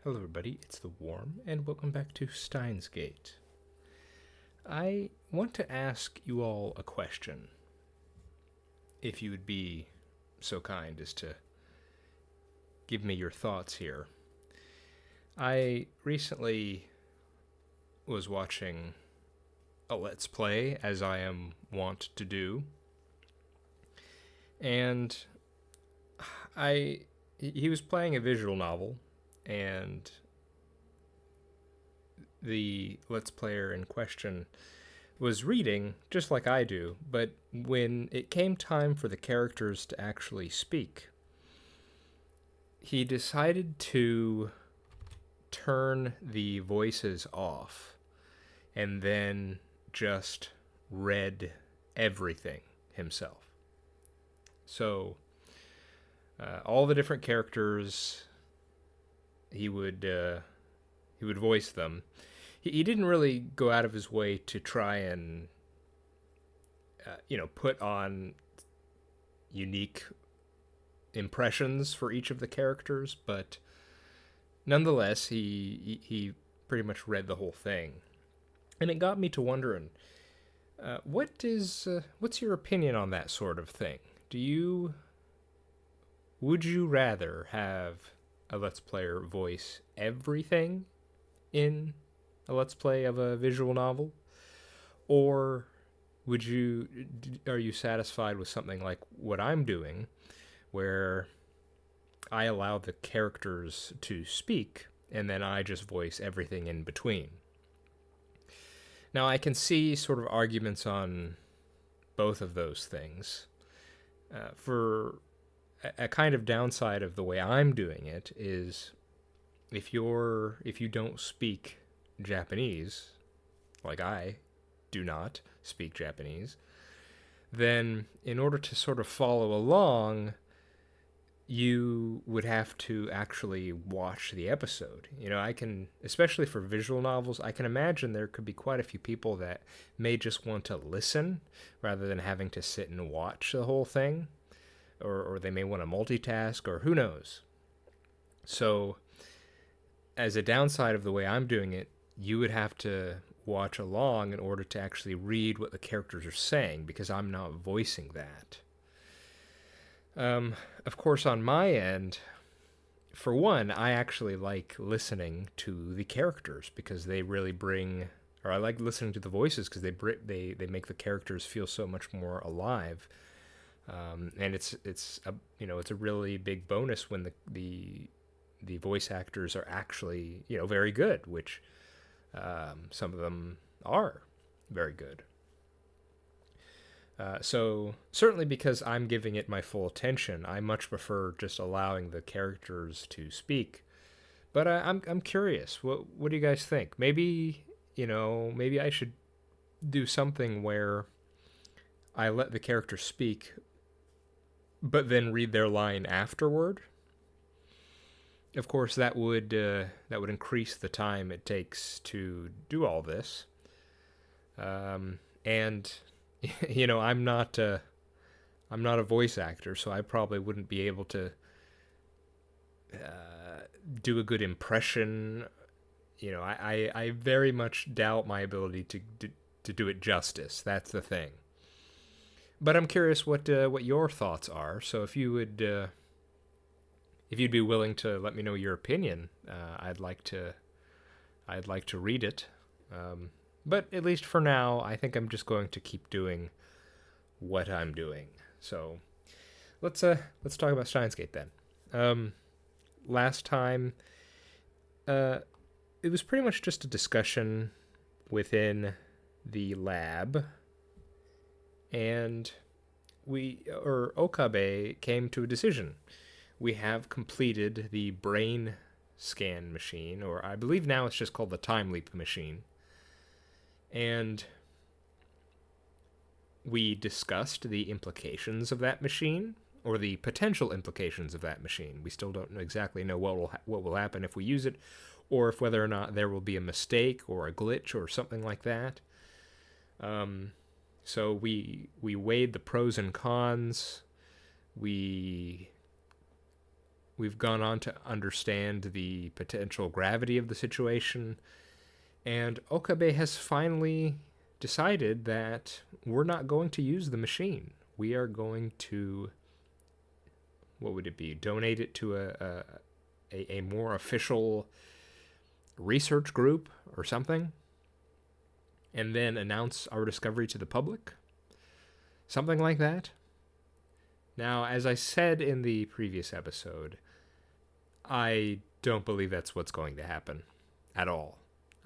Hello, everybody. It's the Worm, and welcome back to Steins Gate. I want to ask you all a question, if you would be so kind as to give me your thoughts here. I recently was watching a Let's Play, as I am wont to do, and he was playing a visual novel, and the Let's Player in question was reading, just like I do, but when it came time for the characters to actually speak, he decided to turn the voices off and then just read everything himself. So, all the different characters, he would voice them. He didn't really go out of his way to try and put on unique impressions for each of the characters, but nonetheless, he pretty much read the whole thing, and it got me to wondering, what's your opinion on that sort of thing? Would you rather have a Let's Player voice everything in a Let's Play of a visual novel? Or are you satisfied with something like what I'm doing, where I allow the characters to speak and then I just voice everything in between? Now, I can see sort of arguments on both of those things. For a kind of downside of the way I'm doing it is if you don't speak Japanese, like I do not speak Japanese, then in order to sort of follow along, you would have to actually watch the episode. I can, especially for visual novels, I can imagine there could be quite a few people that may just want to listen rather than having to sit and watch the whole thing, or they may want to multitask, or who knows. So, as a downside of the way I'm doing it, you would have to watch along in order to actually read what the characters are saying, because I'm not voicing that. Of course, on my end, for one, I actually like listening to the characters because they really bring, or I like listening to the voices because they make the characters feel so much more alive. And it's a really big bonus when the voice actors are actually very good, which some of them are very good. So certainly because I'm giving it my full attention, I much prefer just allowing the characters to speak. But I'm curious. What do you guys think? Maybe I should do something where I let the characters speak, but then read their line afterward. Of course, that would increase the time it takes to do all this. And I'm not a voice actor, so I probably wouldn't be able to do a good impression. I very much doubt my ability to do it justice. That's the thing. But I'm curious what your thoughts are. So if you'd be willing to let me know your opinion, I'd like to read it. But at least for now, I think I'm just going to keep doing what I'm doing. So let's talk about Steins Gate then. Last time, it was pretty much just a discussion within the lab, and Okabe came to a decision. We have completed the brain scan machine, or I believe now it's just called the time leap machine. And we discussed the implications of that machine, or the potential implications of that machine. We still don't exactly know what will happen if we use it, or if whether or not there will be a mistake or a glitch or something like that. So we weighed the pros and cons. We we've gone on to understand the potential gravity of the situation, and Okabe has finally decided that we're not going to use the machine. We are going to, what would it be, donate it to a more official research group or something, and then announce our discovery to the public. Something like that. Now, as I said in the previous episode, I don't believe that's what's going to happen at all.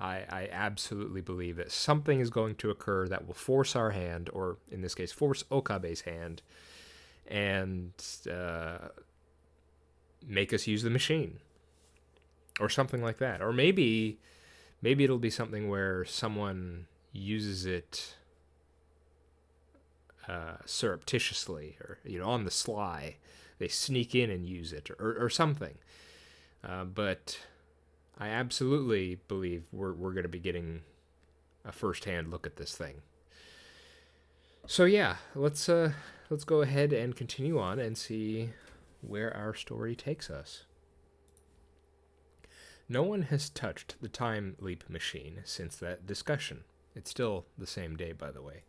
I absolutely believe that something is going to occur that will force our hand, or in this case, force Okabe's hand, and make us use the machine. Or something like that. Or maybe it'll be something where someone uses it surreptitiously, or on the sly. They sneak in and use it, or something. But I absolutely believe we're going to be getting a first-hand look at this thing. So yeah, let's go ahead and continue on and see where our story takes us. No one has touched the time leap machine since that discussion. It's still the same day, by the way.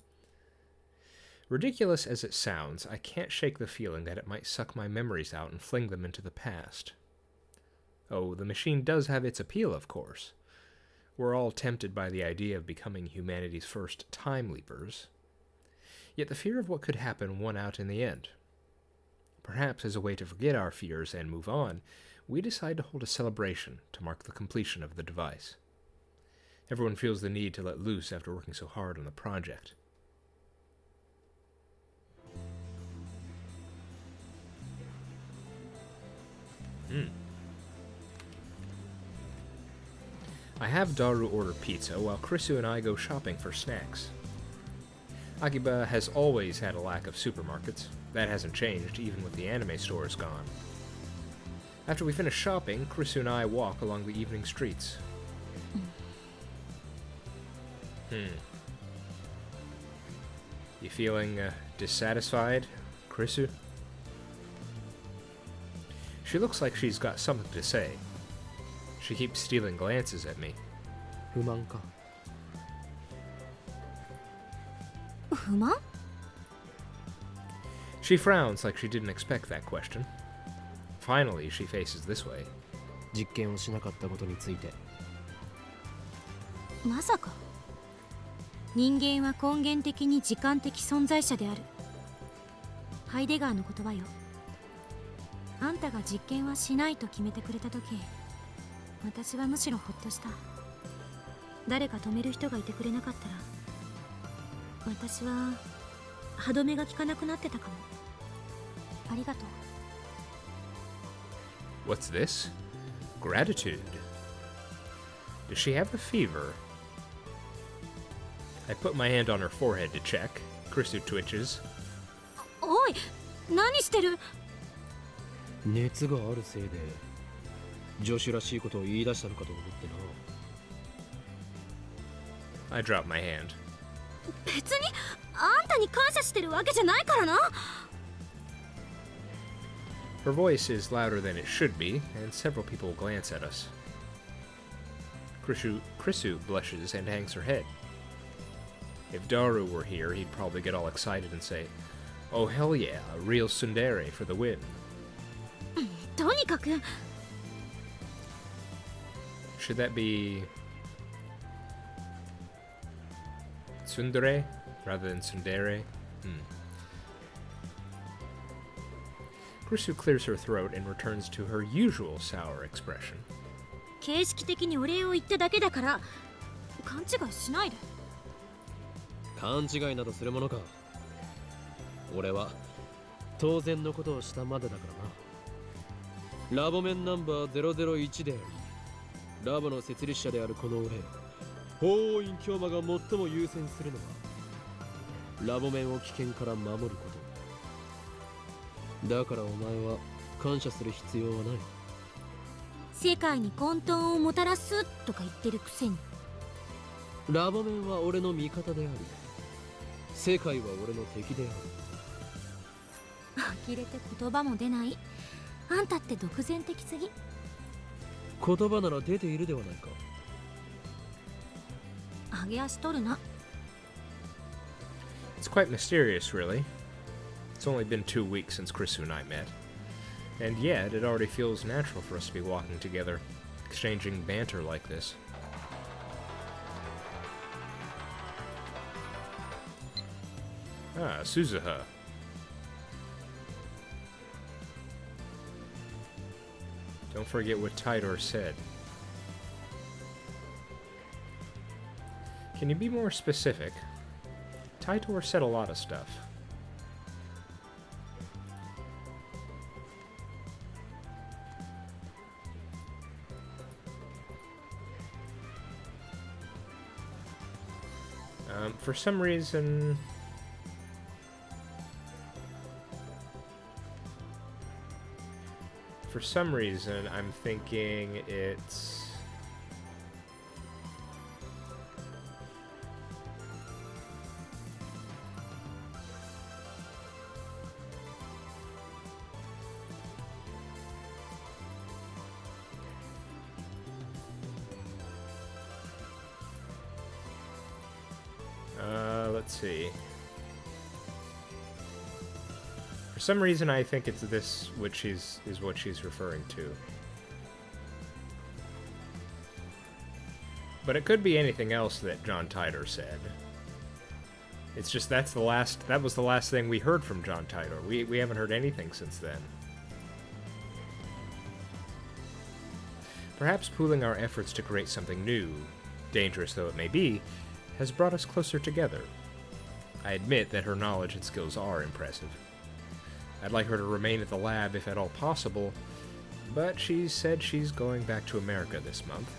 Ridiculous as it sounds, I can't shake the feeling that it might suck my memories out and fling them into the past. Oh, the machine does have its appeal, of course. We're all tempted by the idea of becoming humanity's first time leapers. Yet the fear of what could happen won out in the end. Perhaps as a way to forget our fears and move on, we decide to hold a celebration to mark the completion of the device. Everyone feels the need to let loose after working so hard on the project. I have Daru order pizza while Krisu and I go shopping for snacks. Akiba has always had a lack of supermarkets. That hasn't changed, even with the anime stores gone. After we finish shopping, Krisu and I walk along the evening streets. You feeling dissatisfied, Krisu? She looks like she's got something to say. She keeps stealing glances at me. 不満か。不満? She frowns like she didn't expect that question. Finally, she faces this way. 実験をしなかったことについて。まさか。人間は根源的に時間的存在者である。ハイデガーの言葉よ。あんたが実験はしないと決めてくれた時、私はむしろほっとした。誰か止める人がいてくれなかったら、私は歯止めが効かなくなってたかも。ありがとう。 What's this? Gratitude. Does she have the fever? I put my hand on her forehead to check. Krisu twitches. おい、何してる？熱があるせいで女子らしいことを言い出したのかと思ってな。 I drop my hand. 別にあんたに感謝してるわけじゃないからな。 Her voice is louder than it should be, and several people glance at us. Krisu blushes and hangs her head. If Daru were here, he'd probably get all excited and say, "Oh hell yeah, a real tsundere for the win." とにかく。 Should that be tsundere rather than tsundere? Krisu clears her throat and returns to her usual sour expression. 形式的にお礼を言っただけだから勘違いしないで。勘違いなどするものか。俺は当然のことをしたまでだからな。ラボ面ナンバー001であり、ラボの設立者であるこの俺、法王院京馬が最も優先するのはラボ面を危険から守ること。だからお前は感謝する必要はない。世界に混沌をもたらすとか言ってるくせに。ラボ面は俺の味方であり、世界は俺の敵である。呆れて言葉も出ない。あんたって独善的すぎ。言葉なら出ているではないか。上げ足取るな。It's quite mysterious, really. It's only been 2 weeks since Chrisu and I met. And yet, it already feels natural for us to be walking together, exchanging banter like this. Ah, Suzuha. Don't forget what Tidor said. Can you be more specific? Tidor said a lot of stuff. For some reason... I'm thinking it's... let's see. For some reason, I think it's this, which is what she's referring to. But it could be anything else that John Tidor said. It's just that was the last thing we heard from John Tidor. We haven't heard anything since then. Perhaps pooling our efforts to create something new, dangerous though it may be, has brought us closer together. I admit that her knowledge and skills are impressive. I'd like her to remain at the lab if at all possible, but she said she's going back to America this month.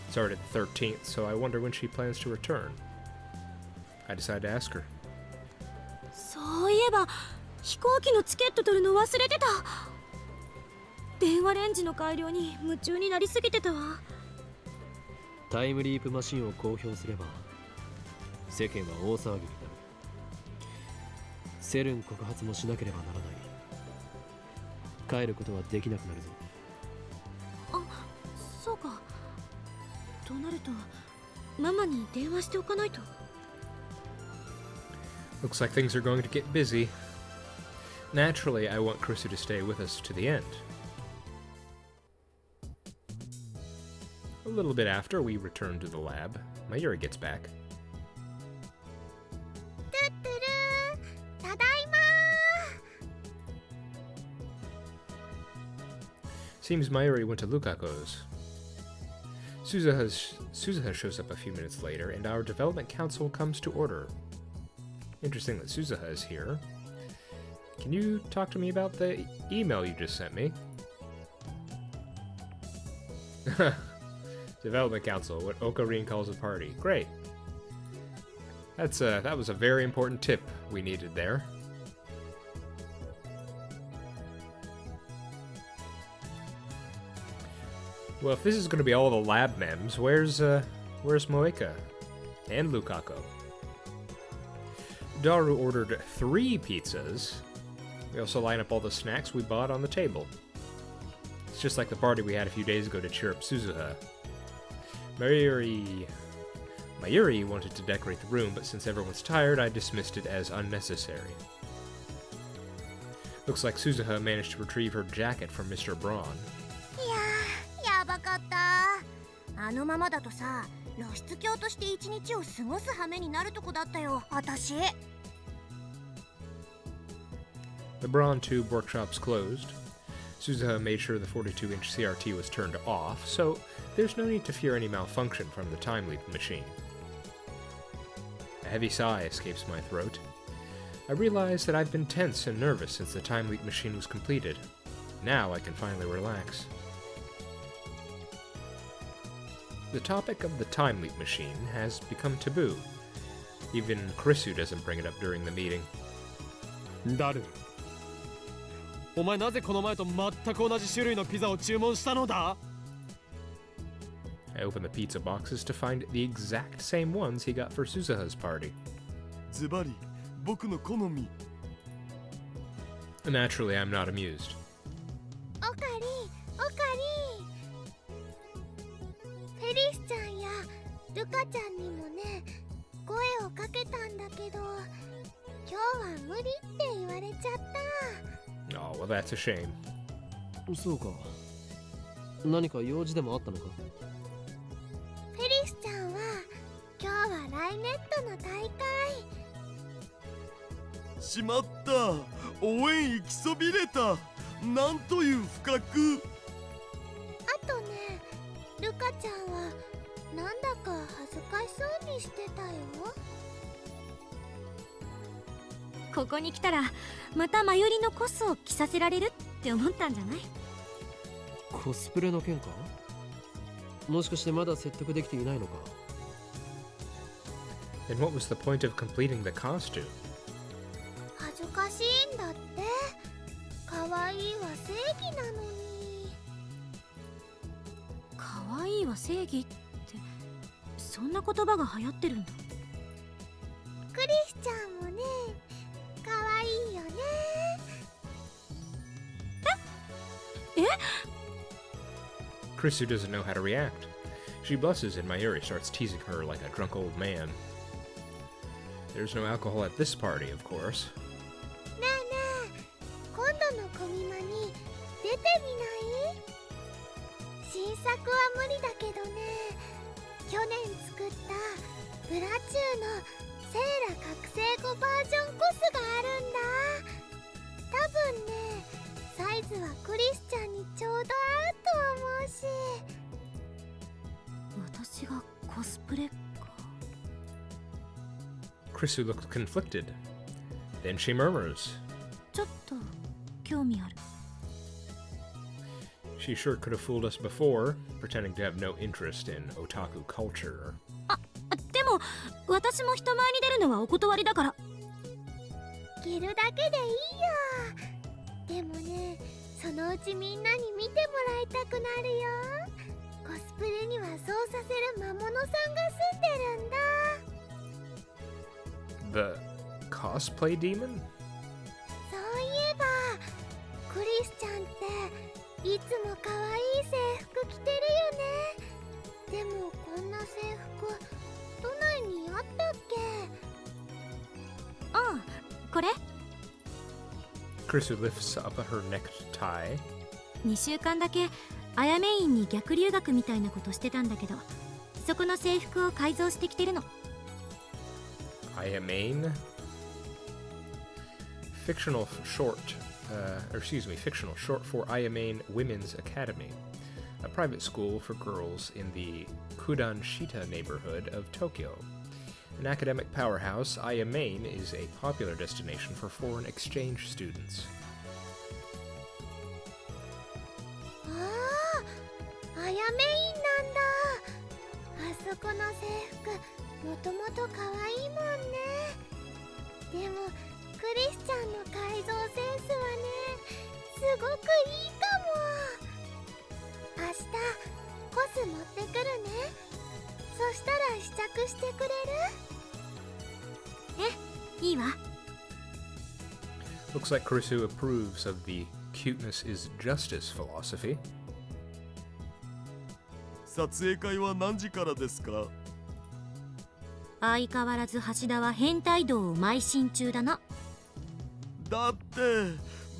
It's already the 13th, so I wonder when she plans to return. I decided to ask her. そういえば飛行機のチケット取るの忘れてた。電話レンジの改良に夢中になりすぎてたわ。タイムリープマシンを公表すれば世間は大騒ぎになる。セルン告発もしなければならない。帰ることはできなくなるぞ。あ、そうか。となるとママに電話しておかないと。Looks like things are going to get busy. Naturally, I want Chrisu to stay with us to the end. A little bit after we return to the lab, Mayuri gets back. Seems Mayuri went to Lukako's. Suzuha shows up a few minutes later, and our development council comes to order. Interesting that Suzuha is here. Can you talk to me about the email you just sent me? Development Council, what Okarin calls a party. Great. That was a very important tip we needed there. Well, if this is going to be all the lab mems, where's Moeka? And Lukako? Daru ordered 3 pizzas. We also line up all the snacks we bought on the table. It's just like the party we had a few days ago to cheer up Suzuha. Mayuri wanted to decorate the room, but since everyone's tired, I dismissed it as unnecessary. Looks like Suzuha managed to retrieve her jacket from Mr. Braun. やばかった。あのままだとさ、露出狂として一日を過ごす羽目になるとこだったよ、私。The Braun tube workshop's closed. Suzuha made sure the 42-inch CRT was turned off, so there's no need to fear any malfunction from the time leap machine. A heavy sigh escapes my throat. I realize that I've been tense and nervous since the time leap machine was completed. Now I can finally relax. The topic of the time leap machine has become taboo. Even Chrisu doesn't bring it up during the meeting. ダル、お前なぜこの前と全く同じ種類のピザを注文したのだ? I open the pizza boxes to find the exact same ones he got for Suzuha's party. ズバリ、僕の好み。Naturally, I'm not amused. Okay. ルカちゃんにもね声をかけたんだけど、今日は無理って言われちゃった。 Oh, well, that's a shame. そうか。何か用事でもあったのか？フェリスちゃんは今日はライネットの大会。しまった、応援行きそびれた。なんという不覚。あとね、ルカちゃんはなんだか恥ずかしそうにしてたよ。ここに来たらまたマユリのコスを着させられるって思ったんじゃない？コスプレの件か？もしかしてまだ説得できていないのか？ Then what was the point of completing the costume? 恥ずかしいんだって。可愛いは正義なのに。可愛いは正義ってそんな言葉が流行ってるんだ。クリスちゃんもね、可愛いよね。Krisu doesn't know how to react. She blusses and Mayuri starts teasing her like a drunk old man. There's no alcohol at this party, of course. ねえねえ、今度のコミマに出てみない？新作は無理だけどね、去年作ったブラチューのセーラ覚醒後バージョンコスがあるんだ。多分ね、サイズはクリスちゃんにちょうど合うと思うし。私がコスプレか。Krisu looks conflicted. Then she murmurs. ちょっと興味ある。 She sure could have fooled us before, pretending to have no interest in otaku culture. でも私も人前に出るのはお断りだから。着るだけでいいよ。でもね、そのうちみんなに見てもらいたくなるよ。コスプレにはそうさせる魔物さんが住んでるんだ。 The cosplay demon? そういえばクリスちゃんっていつも可愛い制服着てるよね。でもこんな制服都内にあったっけ？うん、これKrisu lifts up her necktie. 2週間だけアヤメインに逆留学みたいなことしてたんだけど、そこの制服を改造してきてるの。Ayamain? Fictional short for Ayamain Women's Academy, a private school for girls in the Kudanshita neighborhood of Tokyo. An academic powerhouse, Ayamain is a popular destination for foreign exchange students. ああ、アヤメインなんだ。あそこの制服もともと可愛いもんね。でもクリスちゃんの改造センスはね、すごくいいかも。明日コス持ってくるね。そしたら試着してくれる？いいわ。 Looks like Krisu approves of the cuteness is justice philosophy. 撮影会は何時からですか？相変わらず橋田は変態道を邁進中だな。だって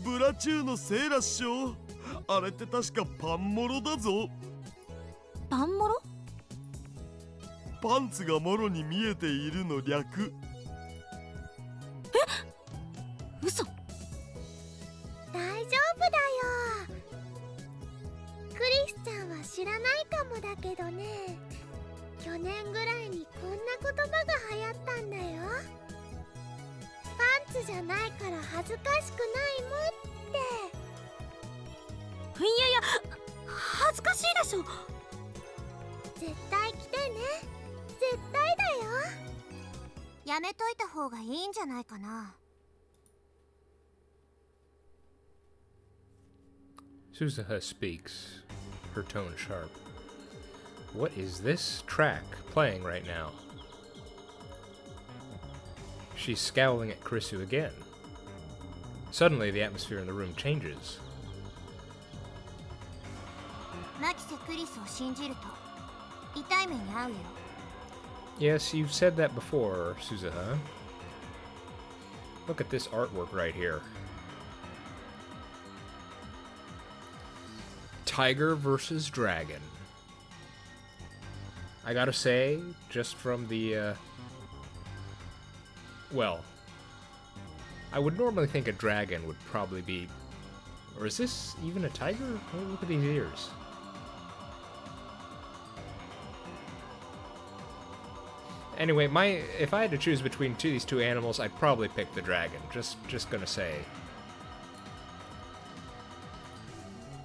ブラチューのセーラっしょ。あれって確かパンモロだぞ。パンモロ？パンツがモロに見えているの略。嘘。大丈夫だよ。クリスちゃんは知らないかもだけどね、去年ぐらいにこんな言葉が流行ったんだよ。パンツじゃないから恥ずかしくないもんって。いやいや、恥ずかしいでしょ。絶対着てね。絶対だよ。やめといた方がいいんじゃないかな。Suzuha speaks, her tone sharp. What is this track playing right now? She's scowling at Krisu again. Suddenly, the atmosphere in the room changes. マキセクリスを信じると痛い目に遭うよ。Yes, you've said that before, Suzuha. Look at this artwork right here. Tiger versus dragon. I gotta say, just from the, well, I would normally think a dragon would probably be... Or is this even a tiger? Oh, look at these ears. Anyway, if I had to choose between these two animals, I'd probably pick the dragon. Just gonna say.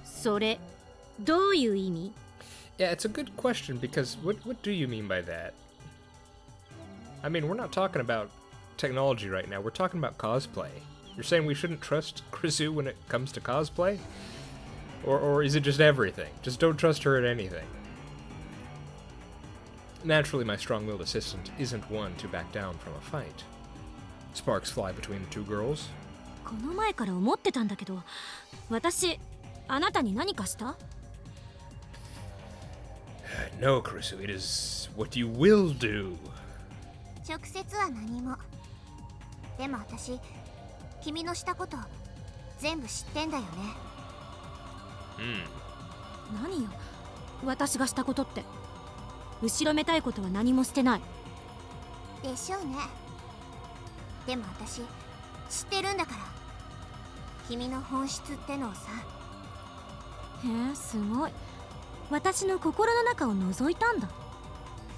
それどういう意味？ Yeah, it's a good question because what do you mean by that? I mean, we're not talking about technology right now. We're talking about cosplay. You're saying we shouldn't trust Krizu when it comes to cosplay? Or is it just everything? Just don't trust her at anything. Naturally, my strong-willed assistant isn't one to back down from a fight. Sparks fly between the two girls. この前から思ってたんだけど、私あなたに何かした？ No, Krizu, it is what you will do. 直接は何も。でも私、君のしたこと全部知ってんだよね。何よ、私がしたことって。後ろめたいことは何もしてない。でしょうね。でも私知ってるんだから。君の本質ってのをさ。へえ、すごい。私の心の中を覗いたんだ。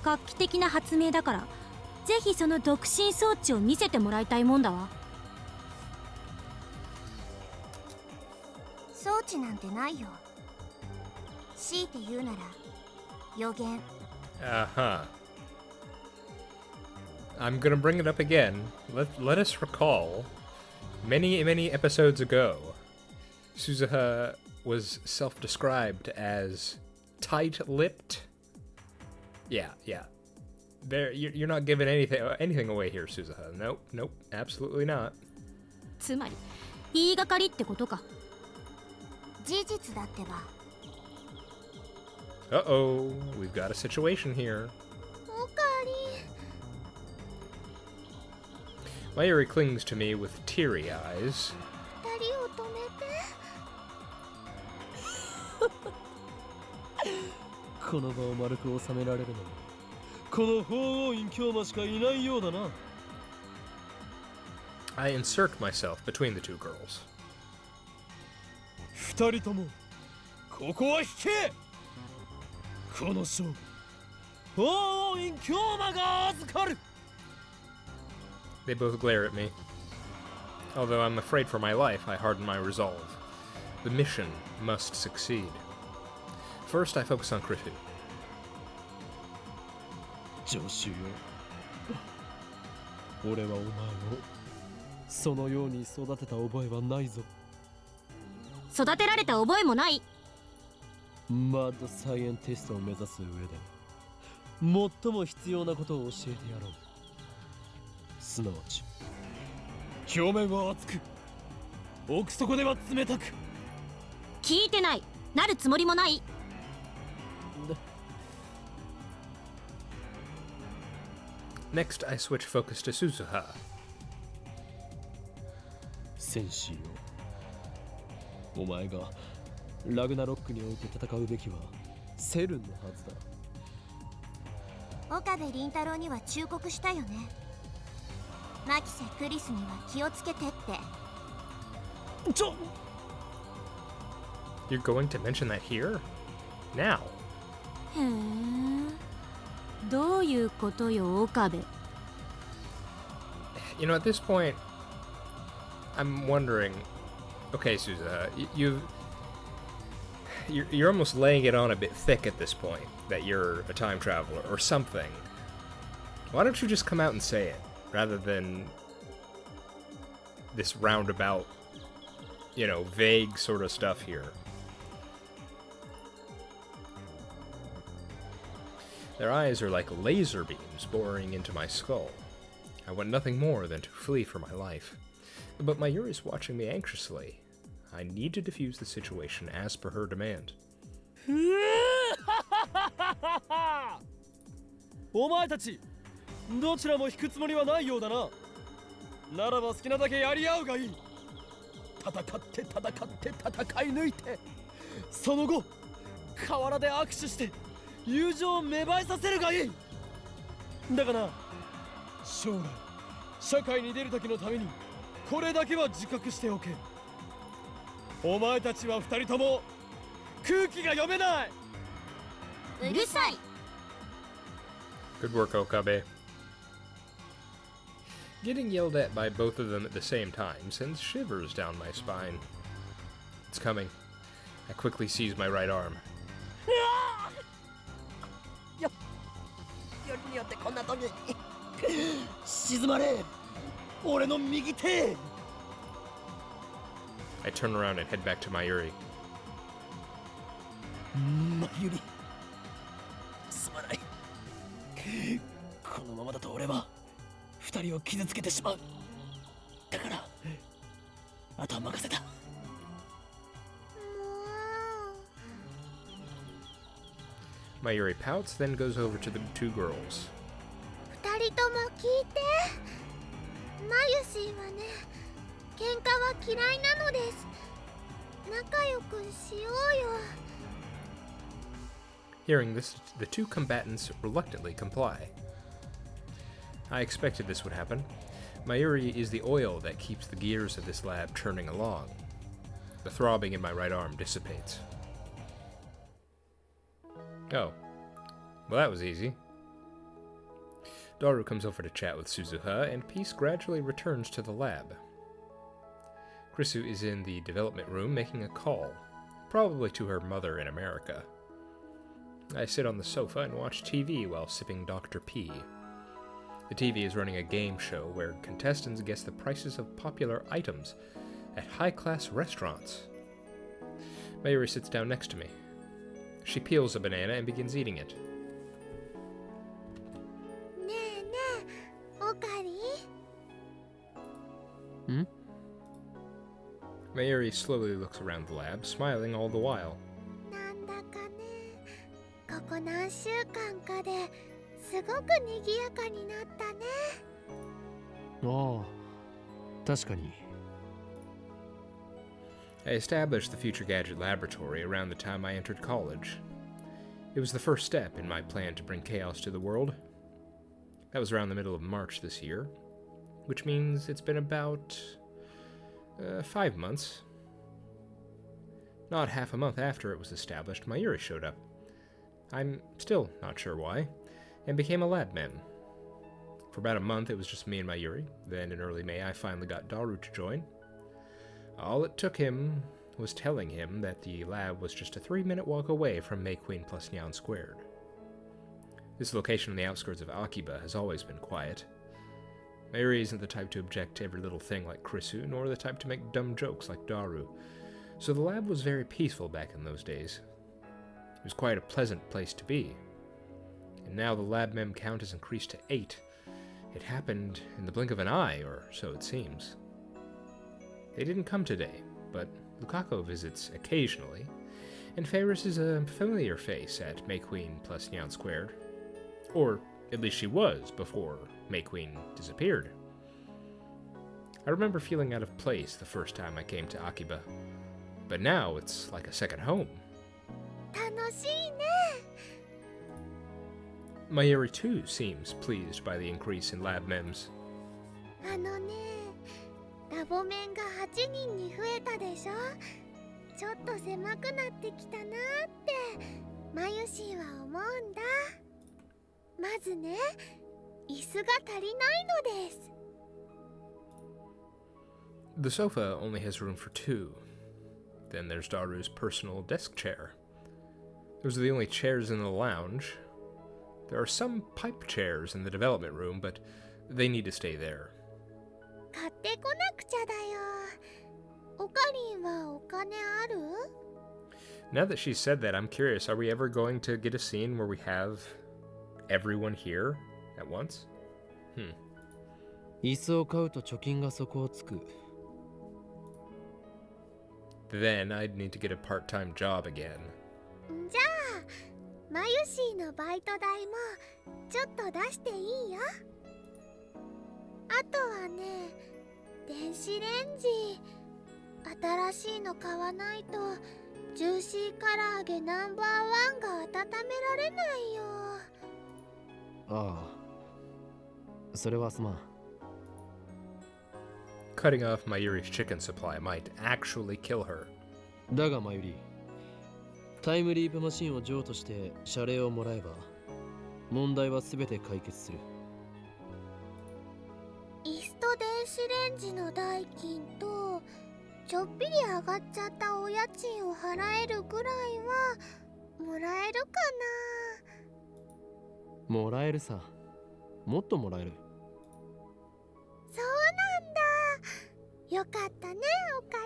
画期的な発明だから、ぜひその独身装置を見せてもらいたいもんだわ。装置なんてないよ。強いて言うなら予言。Uh-huh. I'm gonna bring it up again. Let us recall, many episodes ago, Suzuha was self-described as tight-lipped. Yeah. There, you're not giving anything away here, Suzuha. Nope, absolutely not. つまり言いがかりってことか。事実だってば。Uh-oh, we've got a situation here. おかわり。 Mayuri clings to me with teary eyes. 二人を止めて。この場を丸く収められるのもこの法王院京馬しかいないようだな。 I insert myself between the two girls. 二人ともここは引け。この勝負法王院京馬が預かる。 They both glare at me. Although I'm afraid for my life, I harden my resolve. The mission must succeed. First, I focus on Krizu. 助手よ、俺はお前をそのように育てた覚えはないぞ。育てられた覚えもない。マッドサイエンティストを目指す上で最も必要なことを教えてやろう。すなわち表面は熱く奥底では冷たく。聞いてない。なるつもりもない。 Next, I switch focus to Suzuha. 戦士よ、お前がラグナロックにおいて戦うべきはセルンのはずだ。岡部倫太郎には忠告したよね。マキセ・クリスには気をつけてって。 You're going to mention that here? Now? へえ、どういうことよ、岡部。 You know, at this point, I'm wondering... Okay, Suzuha, you're almost laying it on a bit thick at this point, that you're a time traveler or something. Why don't you just come out and say it, rather than this roundabout, you know, vague sort of stuff here. Their eyes are like laser beams boring into my skull. I want nothing more than to flee for my life. But Mayuri's watching me anxiously. I need to defuse the situation as per her demand. お前たちどちらも引くつもりはないようだな。ならば好きなだけやり合うがいい。戦って戦って戦い抜いて、その後河原で握手して友情を芽生えさせるがいい。だがな、将来社会に出る時のためにこれだけは自覚しておけ。お前たちは二人とも空気が読めない。うるさい。 Good work, Okabe. Getting yelled at by both of them at the same time sends shivers down my spine. It's coming. I quickly seize my right arm. よりによってこんな時に静まれ、俺の右手。 I turn around and head back to Mayuri. マユリ、すまない。このままだと俺は二人を傷つけてしまう。だからあとは任せた。もう Mayuri pouts, then goes over to the two girls. 二人とも聞いて。マユシーはね、喧嘩は嫌いなのです。仲良くしようよ。 Hearing this, the two combatants reluctantly comply. I expected this would happen. Mayuri is the oil that keeps the gears of this lab churning along. The throbbing in my right arm dissipates. Oh. Well, that was easy. Daru comes over to chat with Suzuha, and peace gradually returns to the lab. Krisu is in the development room making a call, probably to her mother in America. I sit on the sofa and watch TV while sipping Dr. P. The TV is running a game show where contestants guess the prices of popular items at high-class restaurants. Mayuri sits down next to me. She peels a banana and begins eating it. ねえねえ、おかり？ ん？ Mayuri slowly looks around the lab, smiling all the while. なんだかね、ここ何週間かですごく賑やかになったね。ああ、確かに。 I established the Future Gadget Laboratory around the time I entered college. It was the first step in my plan to bring chaos to the world. That was around the middle of March this year, which means it's been about 5 months. Not half a month after it was established, Mayuri showed up. I'm still not sure why, and became a lab mem. For about a month, it was just me and Mayuri. Then in early May, I finally got Daru to join. All it took him was telling him that the lab was just a 3-minute walk away from May Queen plus Nyan Squared. This location on the outskirts of Akiba has always been quiet. Mayuri isn't the type to object to every little thing like Krisu, nor the type to make dumb jokes like Daru, so the lab was very peaceful back in those days. It was quite a pleasant place to be. And now the lab mem count has increased to 8. It happened in the blink of an eye, or so it seems. They didn't come today, but Lukako visits occasionally, and Ferris is a familiar face at May Queen plus Nyan Squared. Or at least she was before May Queen disappeared. I remember feeling out of place the first time I came to Akiba, but now it's like a second home. 楽しいね。 Mayuri too seems pleased by the increase in lab mems. あのね、ラボ面が8人に増えたでしょ。ちょっと狭くなってきたなってマユシーは思うんだ。まずね、椅子が足りないのです。 The sofa only has room for 2. Then there's Daru's personal desk chair. Those are the only chairs in the lounge. There are some pipe chairs in the development room, but they need to stay there. 買ってこなくちゃだよ。おかりんはお金ある？ Now that she said that, I'm curious, are we ever going to get a scene where we have everyone here at once? 椅子を買うと貯金が底をつく。 Then I'd need to get a part-time job again. じゃあマユシーのバイト代もちょっと出していいよ。あとはね、電子レンジ。新しいの買わないとジューシー唐揚げナンバーワンが温められないよ。ああ、それはすまん。Cutting off Mayuri's chicken supply might actually kill her. だがマユリ、タイムリープマシンを譲渡して謝礼をもらえば問題は全て解決する。イスと電子レンジの代金とちょっぴり上がっちゃったお家賃を払えるぐらいはもらえるかな。もらえるさ。もっともらえる。そうなんだ。よかったね、おか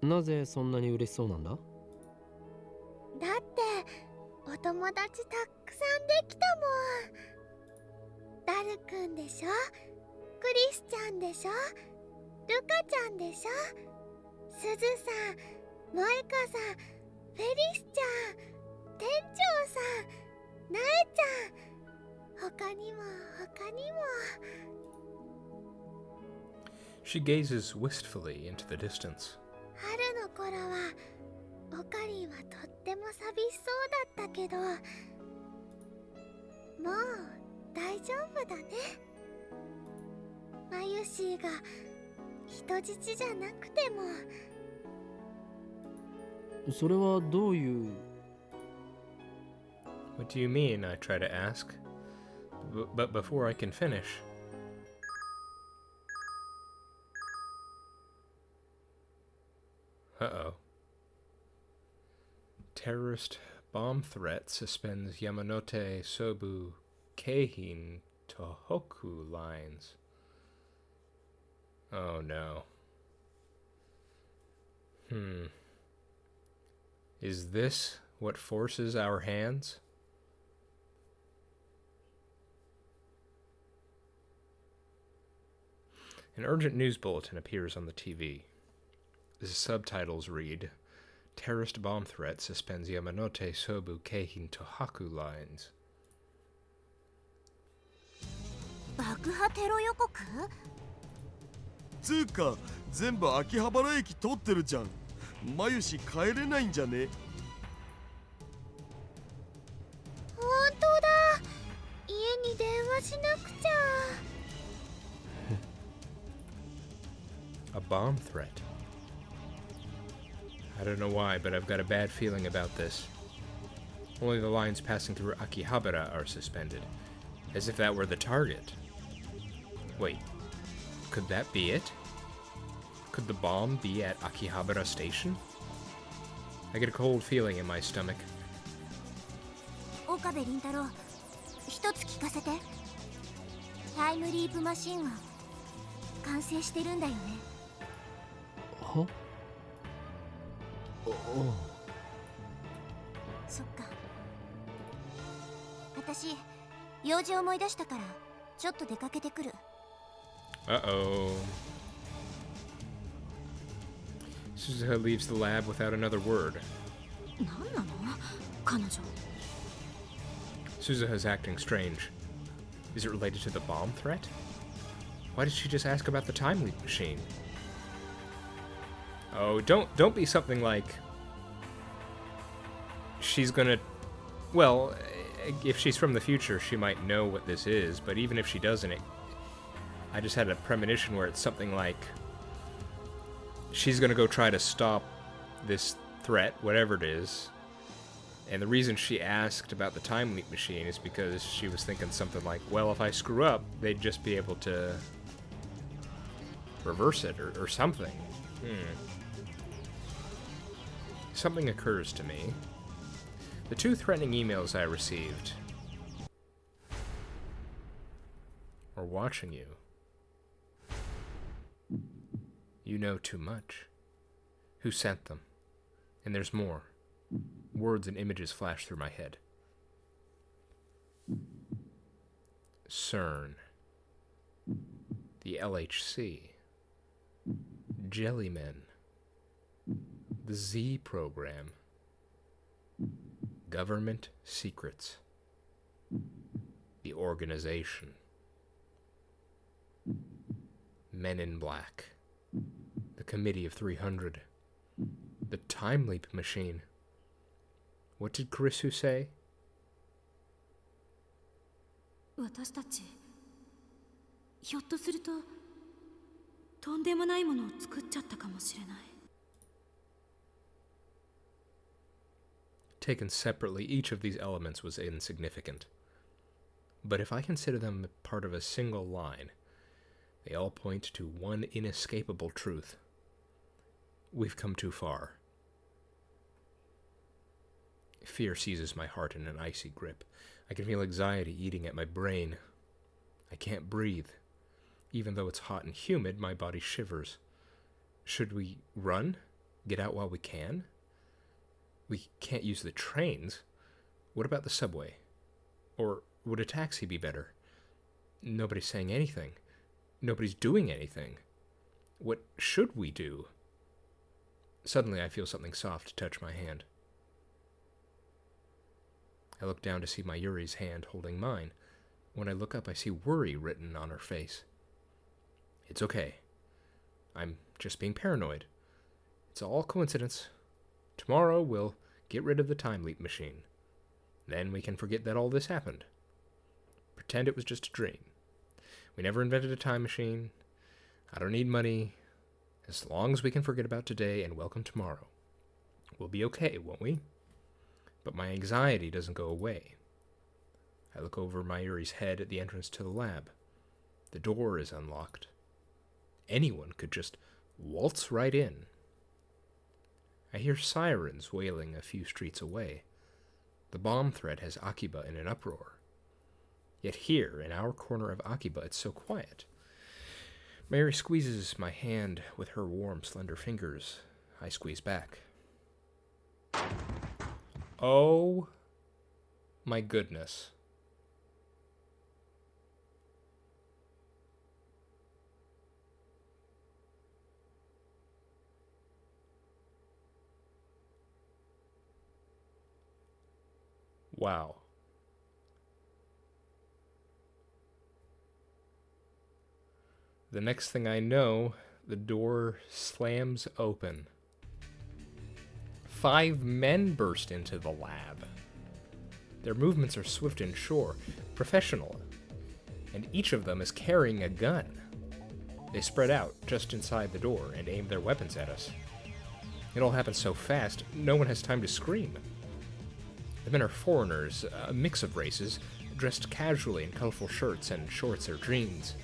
り。なぜそんなに嬉しそうなんだ？だってお友達たくさんできたもん。ダルくんでしょ、クリスちゃんでしょ、ルカちゃんでしょ、すずさん、モエカさん、フェリスちゃん、店長さん、ナエちゃん、他にも他にも。She gazes wistfully into the distance. 春の頃はオカリンはとっても寂しそうだったけど、もう大丈夫だね。マユシーが人質じゃなくても。それはどういう。 What do you mean? I try to ask. But before I can finish. Uh-oh. Terrorist bomb threat suspends Yamanote Sobu Keihin Tohoku lines. Oh no. Is this what forces our hands? An urgent news bulletin appears on the TV. The subtitles read, Terrorist bomb threat suspends Yamanote Sobu Keihin Tohaku lines. 爆破テロ予告？つうか全部秋葉原駅通ってるじゃん。マユシ帰れないんじゃね？本当だ。家に電話しなくちゃ。A bomb threat. I don't know why, but I've got a bad feeling about this. Only the lines passing through Akihabara are suspended, as if that were the target. Wait, could that be it? Could the bomb be at Akihabara Station? I get a cold feeling in my stomach. 岡部倫太郎、一つ聞かせて。タイムリープマシンは完成してるんだよね。は？そっか。私、用事思い出したからちょっと出かけてくる。Uh-oh. Suzuha leaves the lab without another word. 何なの？彼女。Suzuha's acting strange. Is it related to the bomb threat? Why did she just ask about the time leap machine? Oh, don't be something like she's gonna. Well, if she's from the future, she might know what this is. But even if she doesn't, I just had a premonition where it's something like she's gonna go try to stop this threat, whatever it is. And the reason she asked about the time leap machine is because she was thinking something like, well, if I screw up, they'd just be able to reverse it or something. Something occurs to me. The two threatening emails I received are watching you. You know too much. Who sent them? And there's more. Words and images flash through my head. CERN. The LHC. Jellymen. The Z program. Government secrets. The organization. Men in Black. The Committee of 300. The Time Leap Machine. What did Kurisu say? 私たちひょっとするととんでもないものを作っちゃったかもしれない。 Taken separately, each of these elements was insignificant. But if I consider them part of a single line, they all point to one inescapable truth. We've come too far. Fear seizes my heart in an icy grip. I can feel anxiety eating at my brain. I can't breathe. Even though it's hot and humid, my body shivers. Should we run? Get out while we can? We can't use the trains. What about the subway? Or would a taxi be better? Nobody's saying anything. Nobody's doing anything. What should we do? Suddenly I feel something soft touch my hand. I look down to see Mayuri's hand holding mine. When I look up, I see worry written on her face. It's okay. I'm just being paranoid. It's all coincidence. Tomorrow we'll get rid of the time leap machine. Then we can forget that all this happened. Pretend it was just a dream. We never invented a time machine. I don't need money. As long as we can forget about today and welcome tomorrow. We'll be okay, won't we? But my anxiety doesn't go away. I look over Mayuri's head at the entrance to the lab. The door is unlocked. Anyone could just waltz right in. I hear sirens wailing a few streets away. The bomb threat has Akiba in an uproar. Yet here, in our corner of Akiba, it's so quiet. Mary squeezes my hand with her warm, slender fingers. I squeeze back. Oh my goodness. Wow. The next thing I know, the door slams open. 5 men burst into the lab. Their movements are swift and sure, professional, and each of them is carrying a gun. They spread out just inside the door and aim their weapons at us. It all happens so fast, no one has time to scream. The men are foreigners, a mix of races, dressed casually in colorful shirts and shorts or jeans.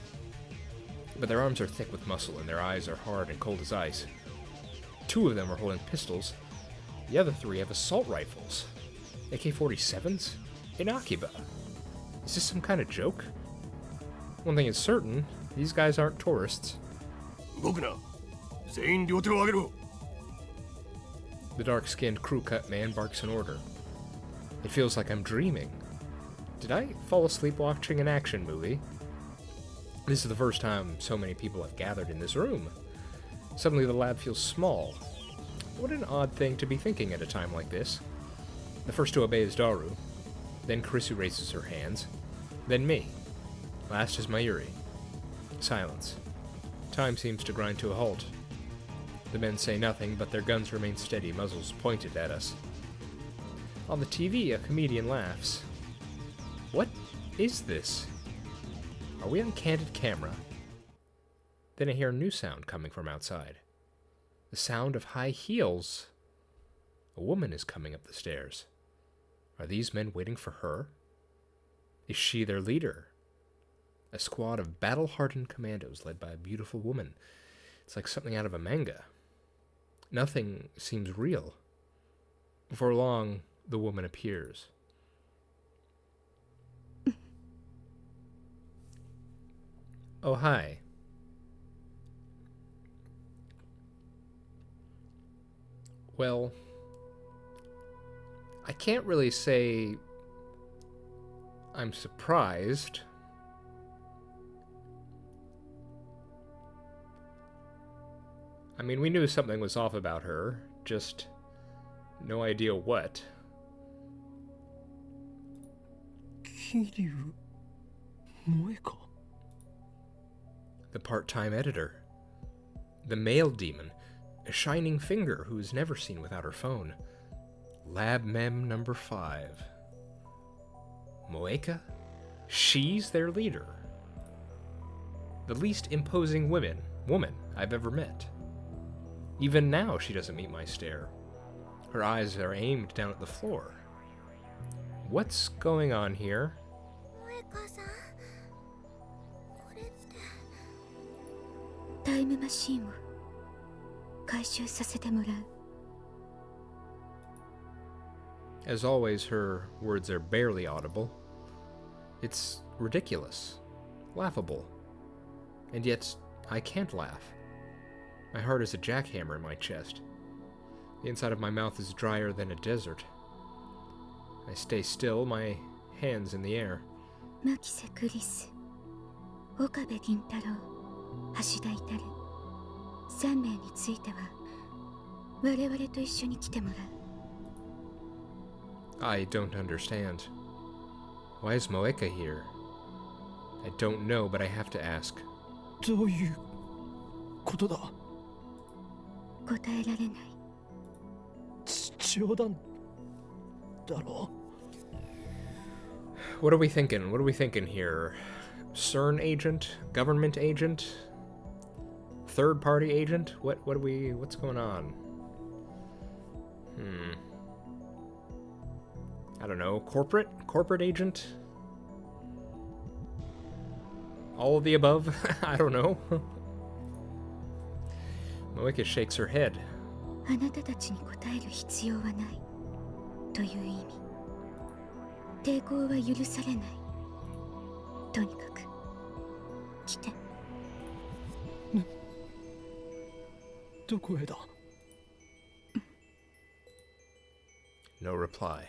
But their arms are thick with muscle and their eyes are hard and cold as ice. 2 of them are holding pistols. The other 3 have assault rifles. AK-47s? In Akiba. Is this some kind of joke? One thing is certain, these guys aren't tourists. 動くな。全員両手を上げろ。 The dark-skinned crew-cut man barks an order. It feels like I'm dreaming. Did I fall asleep watching an action movie? This is the first time so many people have gathered in this room. Suddenly the lab feels small. What an odd thing to be thinking at a time like this. The first to obey is Daru. Then Kurisu raises her hands. Then me. Last is Mayuri. Silence. Time seems to grind to a halt. The men say nothing, but their guns remain steady, muzzles pointed at us. On the TV, a comedian laughs. What is this? Are we on candid camera? Then I hear a new sound coming from outside. The sound of high heels. A woman is coming up the stairs. Are these men waiting for her? Is she their leader? A squad of battle-hardened commandos led by a beautiful woman. It's like something out of a manga. Nothing seems real. Before long, the woman appears. Oh, hi. Well, I can't really say I'm surprised. I mean, we knew something was off about her, just no idea what. 桐生萌か。the part-time editor. The male demon, a shining finger who's never seen without her phone. Lab Mem number 5. Moeka? She's their leader. The least imposing woman I've ever met. Even now, she doesn't meet my stare. Her eyes are aimed down at the floor. What's going on here? 萌香さん、これって。タイムマシンを回収させてもらう。 As always, her words are barely audible. It's ridiculous, laughable, and yet I can't laugh. My heart is a jackhammer in my chest. The inside of my mouth is drier than a desert. I stay still, my hands in the air. 牧瀬クリス、岡部銀太郎、橋田至3名については我々と一緒に来てもらう。 I don't understand. Why is Moeka here? I don't know, but I have to ask. どういうことだ。答えられない。冗談だろ。 What are we thinking? What are we thinking here? CERN agent? Government agent? Third party agent? What's going on? I don't know. Corporate agent? All of the above? I don't know. Moeka shakes her head. あなたたちに答える必要はないという意味。抵抗は許されない。とにかく来て。どこへだ。 No reply.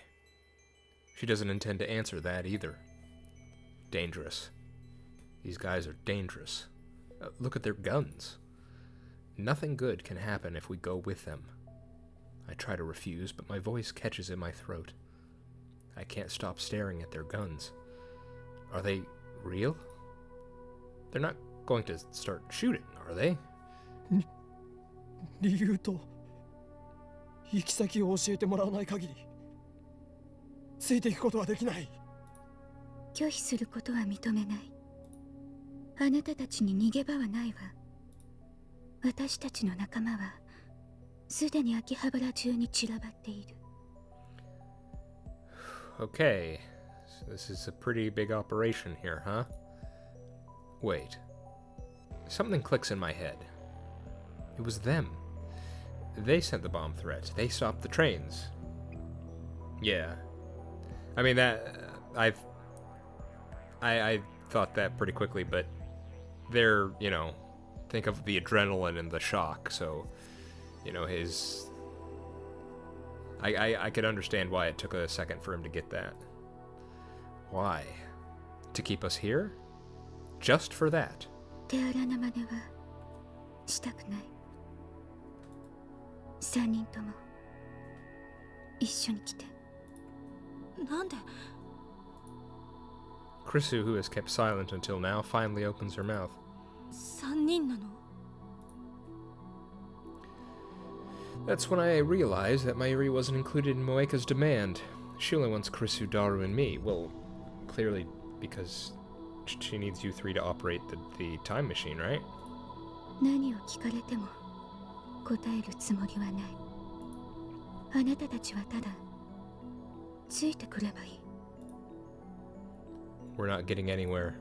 She doesn't intend to answer that either. Dangerous. These guys are dangerous. Look at their guns. Nothing good can happen if we go with them. I try to refuse, but my voice catches in my throat. I can't stop staring at their guns. Are they real? They're not going to start shooting, are they? 理由と行き先を教えてもらわない限りついていくことはできない。拒否することは認めない。あなたたちに逃げ場はないわ。私たちの仲間はすでに秋葉原中に散らばっている。 Okay, so this is a pretty big operation here, huh? Wait. Something clicks in my head. It was them. They sent the bomb threat. They stopped the trains. Yeah. I mean, I thought that pretty quickly, but they're, you know, think of the adrenaline and the shock, so, you know, I could understand why it took a second for him to get that. Why? To keep us here? Just for that? 手荒な真似はしたくない。3人とも一緒に来て。なんで？ Krisu, who has kept silent until now, finally opens her mouth. 3人なの？ That's when I realized that Mayuri wasn't included in Moeka's demand. She only wants Krisu, Daru, and me. Well, clearly because she needs you three to operate the time machine, right? 何を聞かれても答えるつもりはない。あなたたちはただついてくればいい。 We're not getting anywhere.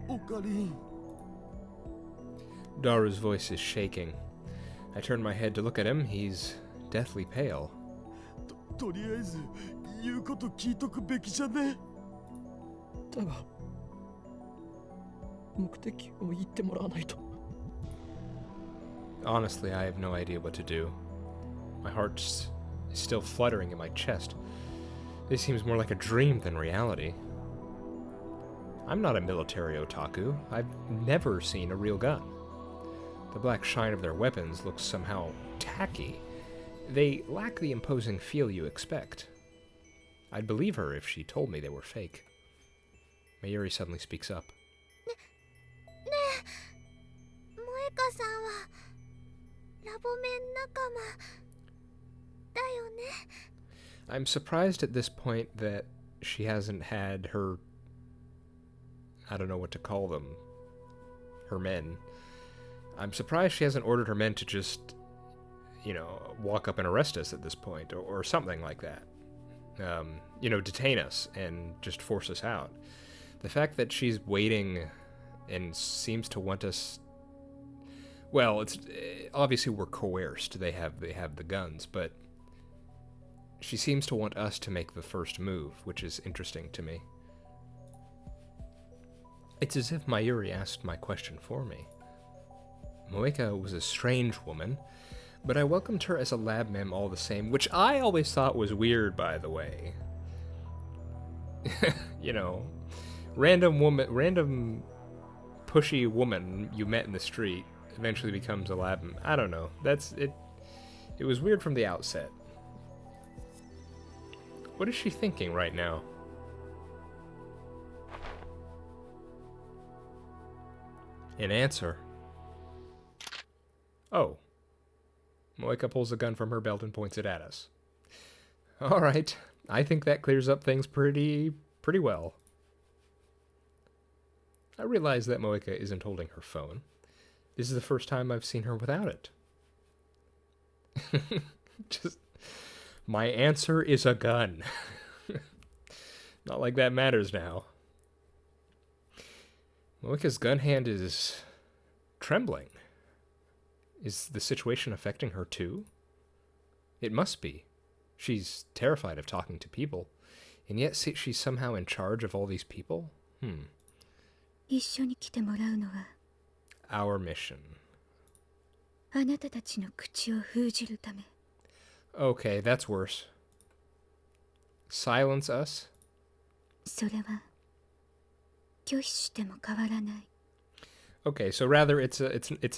おかりん。 Daru's voice is shaking. I turn my head to look at him. He's deathly pale. とりあえず言うこと聞いとくべきじゃね。だが目的を言ってもらわないと。 Honestly, I have no idea what to do. My heart's still fluttering in my chest. This seems more like a dream than reality. I'm not a military otaku. I've never seen a real gun. The black shine of their weapons looks somehow tacky. They lack the imposing feel you expect. I'd believe her if she told me they were fake. Mayuri suddenly speaks up. ねえカさんはラボメン仲間だよね。 I'm surprised at this point that she hasn't had her, I don't know what to call them, her men. I'm surprised she hasn't ordered her men to just, you know, walk up and arrest us at this point, or something like that. You know, detain us and just force us out. The fact that she's waiting and seems to want us, well, it's obviously we're coerced. They have the guns, but she seems to want us to make the first move, which is interesting to me. It's as if Mayuri asked my question for me. Moeka was a strange woman, but I welcomed her as a lab mem all the same, which I always thought was weird, by the way. You know, random pushy woman you met in the street eventually becomes a lab mem. I don't know. That's it. It was weird from the outset. What is she thinking right now? An answer. Oh. Moeka pulls a gun from her belt and points it at us. Alright, I think that clears up things pretty well. I realize that Moeka isn't holding her phone. This is the first time I've seen her without it. Just, my answer is a gun. Not like that matters now. Moeka's gun hand is trembling. Is the situation affecting her too? It must be. She's terrified of talking to people, and yet she's somehow in charge of all these people? 一緒に来てもらうのは Our mission. あなたたちの口を封じるため。 Okay, that's worse. Silence us? それは拒否しても変わらない。 Okay, so rather it's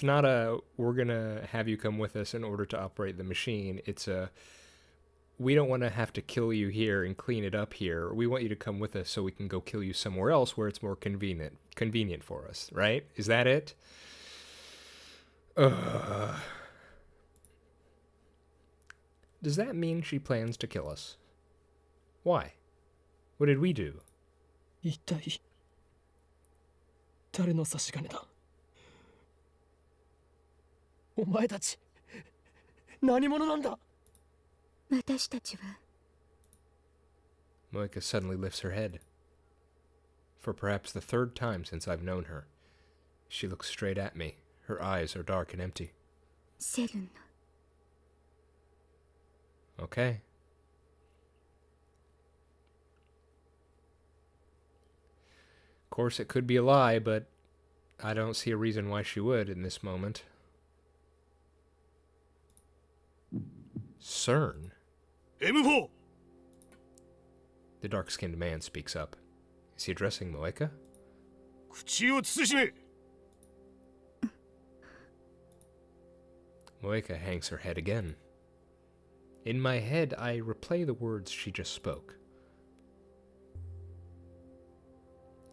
not a we're gonna have you come with us in order to operate the machine. It's a we don't want to have to kill you here and clean it up here. We want you to come with us so we can go kill you somewhere else where it's more convenient for us, right? Is that it? Does that mean she plans to kill us? Why? What did we do? 一体誰の差し金だ。お前たち何者なんだ。私たちは Moeka suddenly lifts her head. For perhaps the third time since I've known her, she looks straight at me. Her eyes are dark and empty. セルンの Okay. Of course, it could be a lie, but I don't see a reason why she would in this moment. CERN? M4! The dark-skinned man speaks up. Is he addressing Moeka? 口を慎め。 Moeka hangs her head again. In my head, I replay the words she just spoke.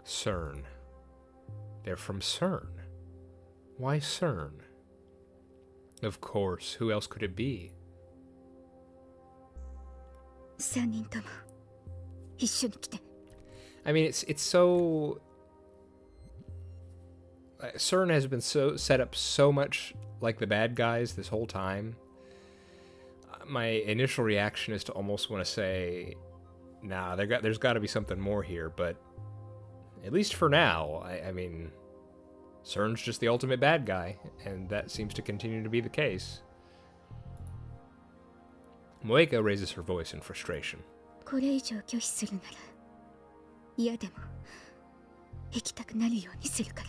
CERN. They're from CERN. Why CERN? Of course, who else could it be? 3人とも一緒に来て。 I mean, it's so... CERN has been so set up so much like the bad guys this whole time. My initial reaction is to almost want to say, nah, there's got to be something more here, but at least for now, I mean, CERN's just the ultimate bad guy, and that seems to continue to be the case. Moeka raises her voice in frustration. これ以上拒否するなら嫌でも行きたくなるようにするか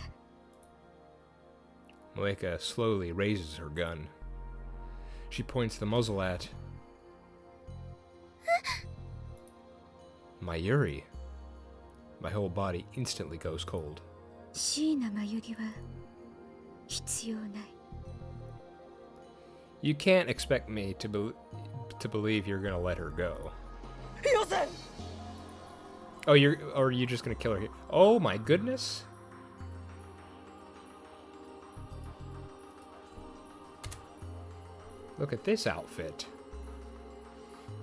ら。 Moeka slowly raises her gun. She points the muzzle at... Mayuri. My whole body instantly goes cold. 椎名真由里は必要ない。 You can't expect me to believe you're gonna let her go. よせ。 Oh, are you just gonna kill her here? Oh my goodness. Look at this outfit.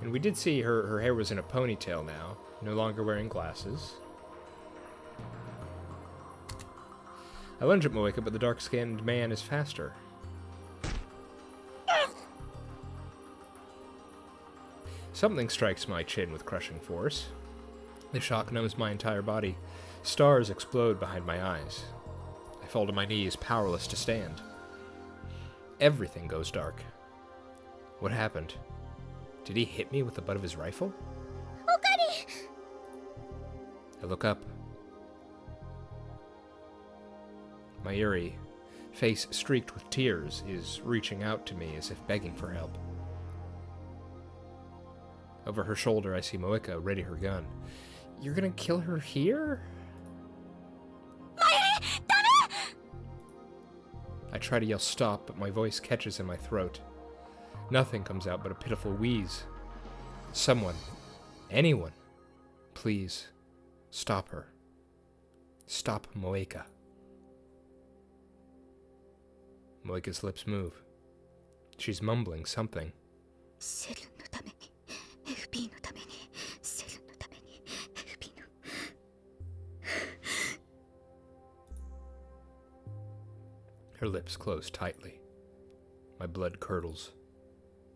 And we did see her hair was in a ponytail now, no longer wearing glasses. I lunge at Moeka, but the dark-skinned man is faster. Something strikes my chin with crushing force. The shock numbs my entire body. Stars explode behind my eyes. I fall to my knees, powerless to stand. Everything goes dark. What happened? Did he hit me with the butt of his rifle? Okari! I look up. Mayuri, face streaked with tears, is reaching out to me as if begging for help. Over her shoulder, I see Moeka ready her gun. You're gonna kill her here? Mayuri! Dame! I try to yell stop, but my voice catches in my throat. Nothing comes out but a pitiful wheeze. Someone, anyone, please, stop her. Stop Moeka. Moeka's lips move. She's mumbling something. Her lips close tightly. My blood curdles.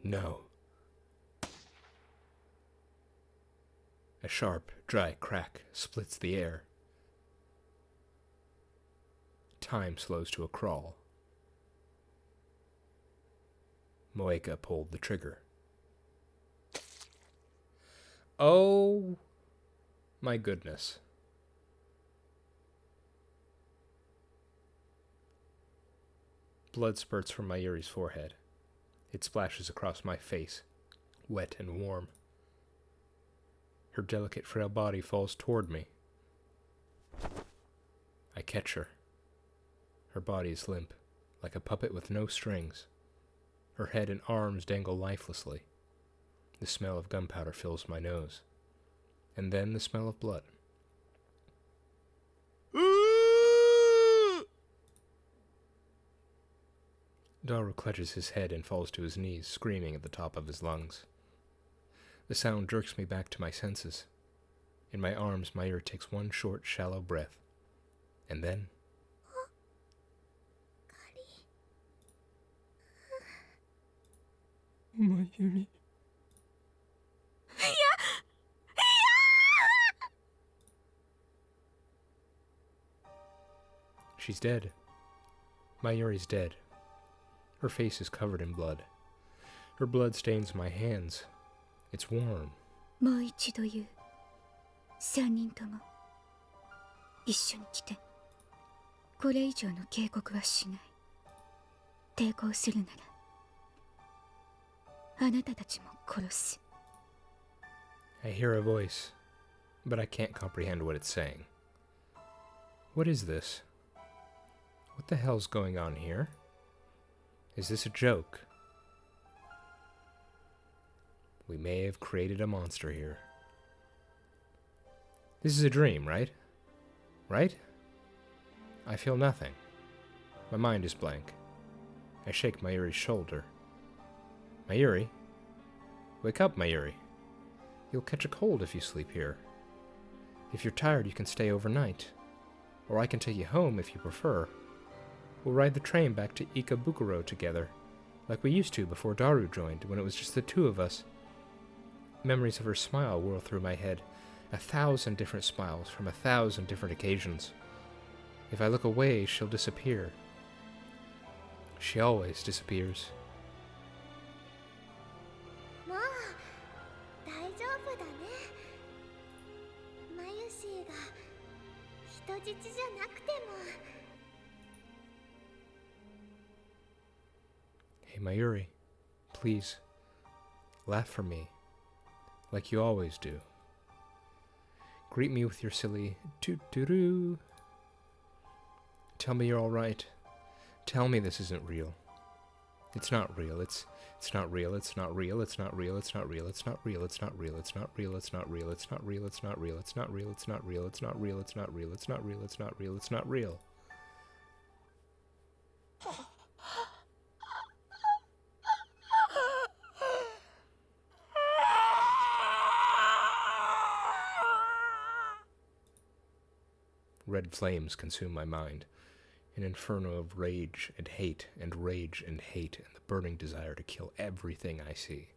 No. A sharp, dry crack splits the air. Time slows to a crawl. Moeka pulled the trigger. Oh my goodness. Blood spurts from Mayuri's forehead. It splashes across my face, wet and warm. Her delicate, frail body falls toward me. I catch her. Her body is limp, like a puppet with no strings. Her head and arms dangle lifelessly. The smell of gunpowder fills my nose. And then the smell of blood. Daru clutches his head and falls to his knees, screaming at the top of his lungs. The sound jerks me back to my senses. In my arms, Mayuri takes one short, shallow breath. And then... Mayuri... She's dead. Mayuri's dead. Her face is covered in blood. Her blood stains my hands. It's warm. もう一度言う。三人とも一緒に来て。これ以上の警告はしない。抵抗するなら、あなたたちも殺す。I hear a voice, but I can't comprehend what it's saying. What is this? What the hell's going on here? Is this a joke? We may have created a monster here. This is a dream, right? Right? I feel nothing. My mind is blank. I shake Mayuri's shoulder. Mayuri? Wake up, Mayuri. You'll catch a cold if you sleep here. If you're tired, you can stay overnight. Or I can take you home if you prefer. We'll ride the train back to Ikebukuro together, like we used to before Daru joined, when it was just the two of us. Memories of her smile whirl through my head, 1,000 different smiles from 1,000 different occasions. If I look away, she'll disappear. She always disappears. もう大丈夫だね。マユシーが人質じゃなくても。Hey, Mayuri, please, laugh for me, like you always do. Greet me with your silly toot-toot-oo. Tell me you're all right. Tell me this isn't real. It's not real. It's not real. It's not real. It's not real. It's not real. It's not real. It's not real. It's not real. It's not real. It's not real. It's not real. It's not real. It's not real. It's not real. It's not real. It's not real. It's not real. It's not real. Red flames consume my mind, an inferno of rage and hate and rage and hate and the burning desire to kill everything I see.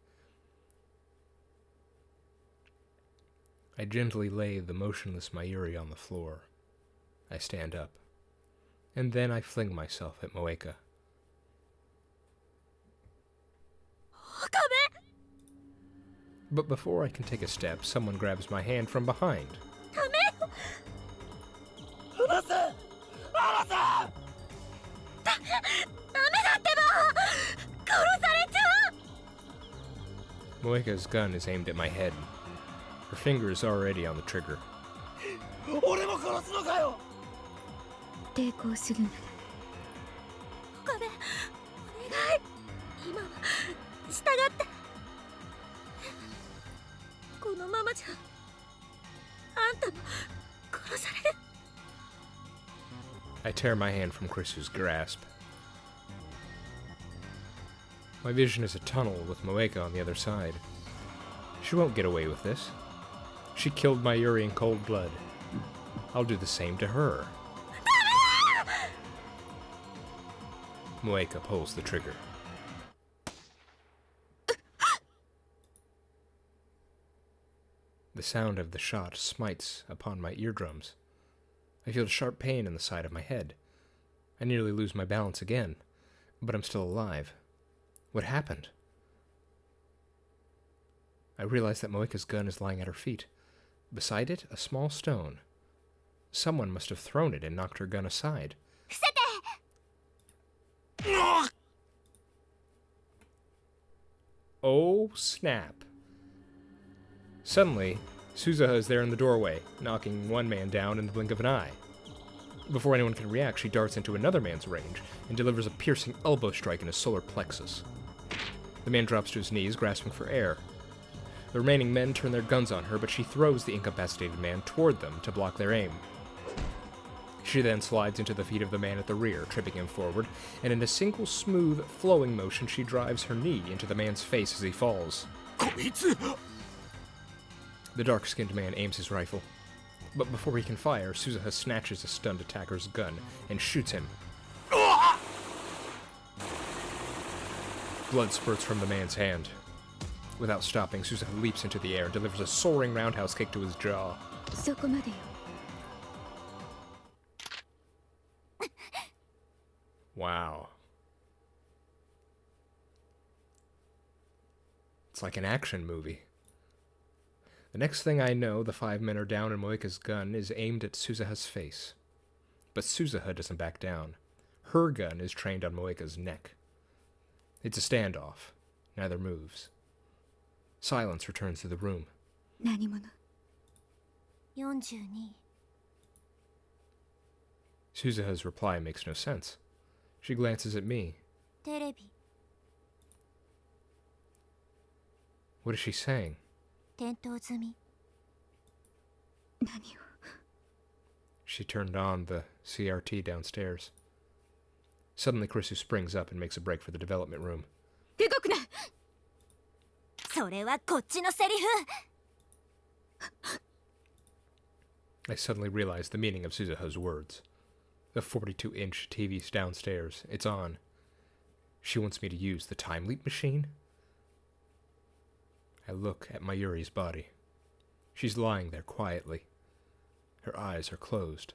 I gently lay the motionless Mayuri on the floor. I stand up, and then I fling myself at Moeka. But before I can take a step, someone grabs my hand from behind. Moeka's gun is aimed at my head. Her finger is already on the trigger. 俺も殺すのかよ。抵抗するなら岡部お願い今は従ってこのままじゃあんたも殺される I tear my hand from Chris's grasp. My vision is a tunnel with Moeka on the other side. She won't get away with this. She killed Mayuri in cold blood. I'll do the same to her. Moeka pulls the trigger. The sound of the shot smites upon my eardrums. I feel a sharp pain in the side of my head. I nearly lose my balance again, but I'm still alive. What happened? I realize that Moeka's gun is lying at her feet. Beside it, a small stone. Someone must have thrown it and knocked her gun aside. Oh, snap. Suddenly, Suzuha is there in the doorway, knocking one man down in the blink of an eye. Before anyone can react, she darts into another man's range and delivers a piercing elbow strike in his solar plexus. The man drops to his knees, grasping for air. The remaining men turn their guns on her, but she throws the incapacitated man toward them to block their aim. She then slides into the feet of the man at the rear, tripping him forward, and in a single smooth, flowing motion, she drives her knee into the man's face as he falls. The dark-skinned man aims his rifle. But before he can fire, Suzuha snatches a stunned attacker's gun and shoots him. Blood spurts from the man's hand. Without stopping, Suzuha leaps into the air and delivers a soaring roundhouse kick to his jaw. そこまでよ Wow. It's like an action movie. The next thing I know, the 5 men are down and Moeka's gun is aimed at Suzuha's face. But Suzuha doesn't back down. Her gun is trained on Moeka's neck. It's a standoff. Neither moves. Silence returns to the room. 何者 42 Suzuha's reply makes no sense. She glances at me. テレビ What is she saying? 点灯済み 何を She turned on the CRT downstairs. Suddenly, Chrisu springs up and makes a break for the development room. 動くなそれはこっちのセリフ I suddenly realize the meaning of Suzuha's words. The 42-inch TV's downstairs. It's on. She wants me to use the time leap machine? I look at Mayuri's body. She's lying there quietly. Her eyes are closed.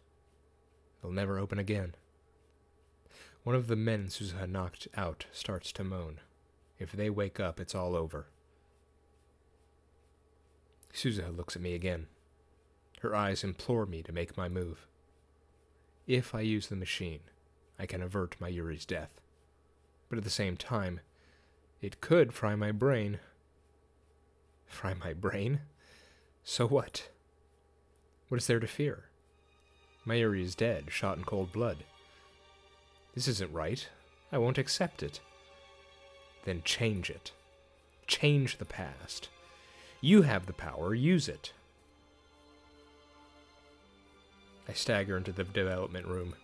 They'll never open again. One of the men Suzuha knocked out starts to moan. If they wake up, it's all over. Suzuha looks at me again. Her eyes implore me to make my move. If I use the machine, I can avert Mayuri's death. But at the same time, it could fry my brain. Fry my brain? So what? What is there to fear? Mayuri is dead, shot in cold blood. This isn't right. I won't accept it. Then change it. Change the past. You have the power, use it. I stagger into the development room.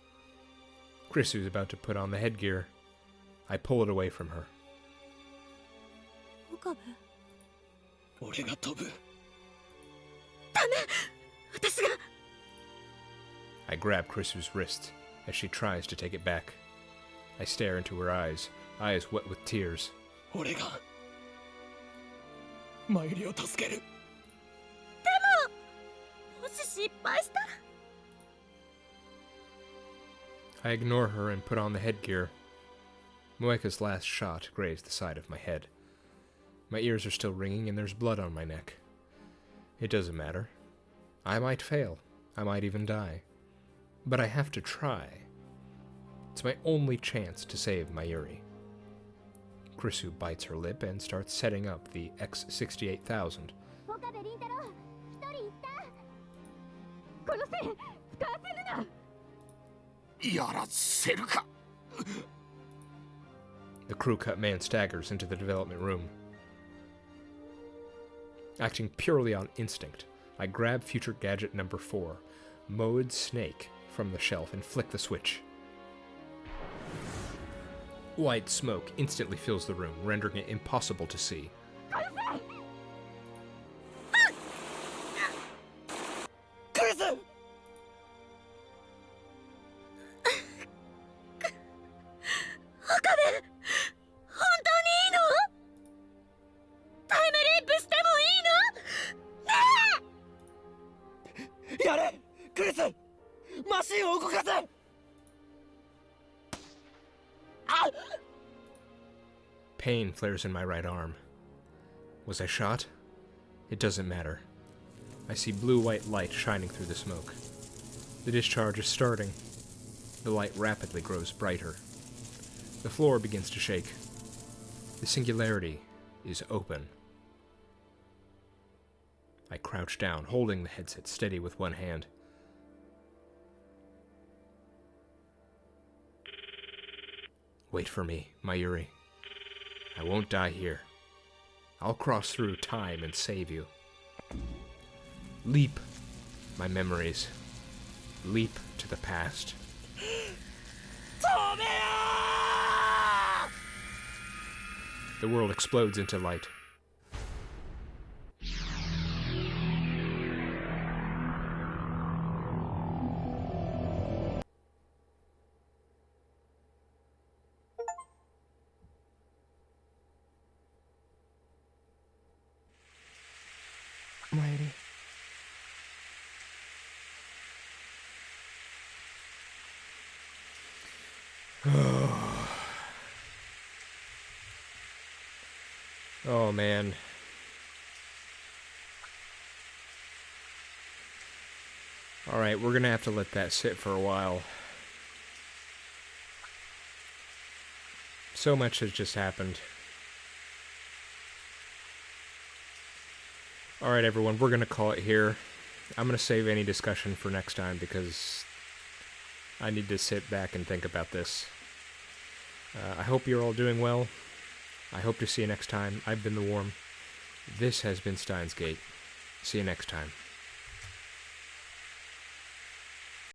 Chrisu's about to put on the headgear. I pull it away from her. 岡部俺が飛ぶ。私が I grab Krisu's wrist as she tries to take it back. I stare into her eyes wet with tears. 俺がマユリを助ける。もし失敗したら I ignore her and put on the headgear. Moeka's last shot grazed the side of my head. My ears are still ringing and there's blood on my neck. It doesn't matter. I might fail. I might even die. But I have to try. It's my only chance to save Mayuri. Krisu bites her lip and starts setting up the X-68,000. 岡部倫太郎一人行ったこの線使わせるなやらせるか The crew-cut man staggers into the development room. Acting purely on instinct, I grab future gadget number 4, Mode Snake, from the shelf and flick the switch. White smoke instantly fills the room, rendering it impossible to see. クリス。岡部本当にいいのタイムリープしてもいいのねやれクリス。マシンを動かせ。Pain flares in my right arm. Was I shot? It doesn't matter. I see blue-white light shining through the smoke. The discharge is starting. The light rapidly grows brighter. The floor begins to shake. The singularity is open. I crouch down, holding the headset steady with one hand. Wait for me, Mayuri. I won't die here. I'll cross through time and save you. Leap, my memories. Leap to the past. The world explodes into light. Mayuri. Oh man. Alright, we're gonna have to let that sit for a while. So much has just happened. Alright everyone, we're gonna call it here. I'm gonna save any discussion for next time because I need to sit back and think about this. I hope you're all doing well. I hope to see you next time. I've been The Worm. This has been Steins Gate. See you next time.